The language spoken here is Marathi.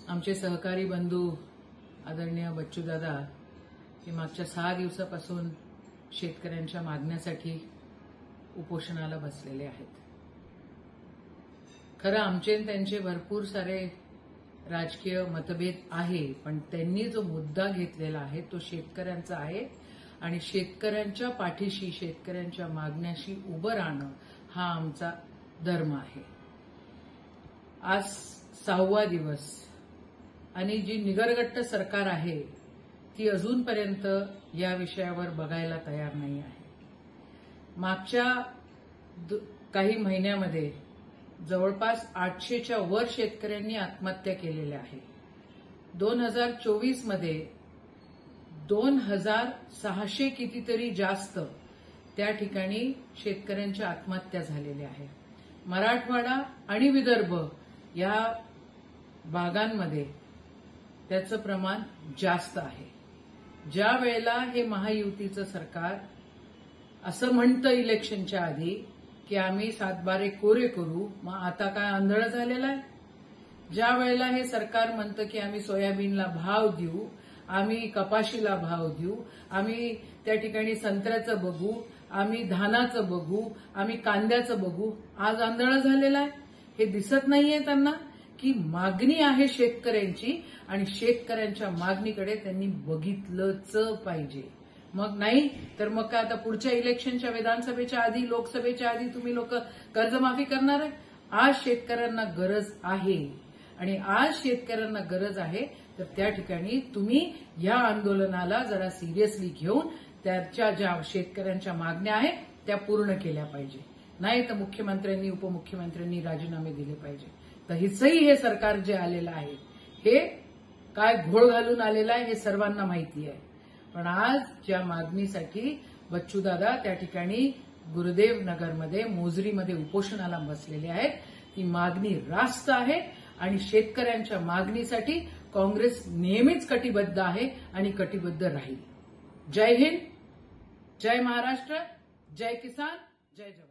आमचे सहकारी बंधू आदरणीय बच्चूदादा हे मागच्या 6 दिवसापासून शेतकऱ्यांच्या मागण्यासाठी उपोषणाला बसलेले आहेत। खरं आमचे त्यांचे भरपूर सारे राजकीय मतभेद आहे, पण त्यांनी जो मुद्दा घेतलेला आहे तो शेतकऱ्यांचा आहे आणि शेतकऱ्यांच्या पाठीशी शेतकऱ्यांच्या मागण्याशी उभं राहणं हा आमचा धर्म आहे। आज 6वा दिवस आणि जी निगरगट्ट सरकार आहे ती अजूनपर्यंत या विषयावर बघायला तयार नाही आहे। मागच्या काही महिन्यामध्ये जवळपास 800च्या वर शेतकऱ्यांनी आत्महत्या केलेल्या आहे। 2024 मध्ये 2600 कितीतरी जास्त त्या ठिकाणी शेतकऱ्यांच्या आत्महत्या झालेल्या आहे। मराठवाडा आणि विदर्भ या भागांमध्ये त्याचं प्रमाण जास्त आहे। ज्या वेळेला हे महायुतीचं सरकार असं म्हणतं इलेक्शनच्या आधी की आम्ही 7/12 कोरे करू, मग आता काय आंधळ झालेलं आहे? ज्या वेळेला हे सरकार म्हणतं की आम्ही सोयाबीनला भाव देऊ, आम्ही कपाशीला भाव देऊ, आम्ही त्या ठिकाणी संत्र्याचं बघू, आम्ही धानाचं बघू, आम्ही कांद्याचं बघू, आज आंधळ झालेलं आहे? हे दिसत नाहीये त्यांना की मागणी आहे शेतकऱ्यांची आणि शेतकऱ्यांच्या मागणीकडे त्यांनी बघितलंच पाहिजे। मग नाही तर मग काय आता पुढच्या इलेक्शनच्या विधानसभेच्या आधी लोकसभेच्या आधी तुम्ही लोक कर्जमाफी करणार आहे? आज शेतकऱ्यांना गरज आहे आणि आज शेतकऱ्यांना गरज आहे तर त्या ठिकाणी तुम्ही या आंदोलनाला जरा सिरियसली घेऊन त्याच्या ज्या शेतकऱ्यांच्या मागण्या आहेत त्या पूर्ण केल्या पाहिजे। नाही तर मुख्यमंत्र्यांनी उपमुख्यमंत्र्यांनी राजीनामे दिले पाहिजे। तर हिचंही हे सरकार जे आलेलं आहे हे काय घोळ घालून आलेलं आहे हे सर्वांना माहिती आहे। पण आज ज्या मागणीसाठी बच्चूदादा त्या ठिकाणी गुरुदेव नगरमध्ये मोजरीमध्ये उपोषणाला बसलेले आहेत ती मागणी रास्त आहे आणि शेतकऱ्यांच्या मागणीसाठी काँग्रेस नेहमीच कटिबद्ध आहे आणि कटिबद्ध राहील। जय हिंद, जय महाराष्ट्र, जय किसान, जय जवान।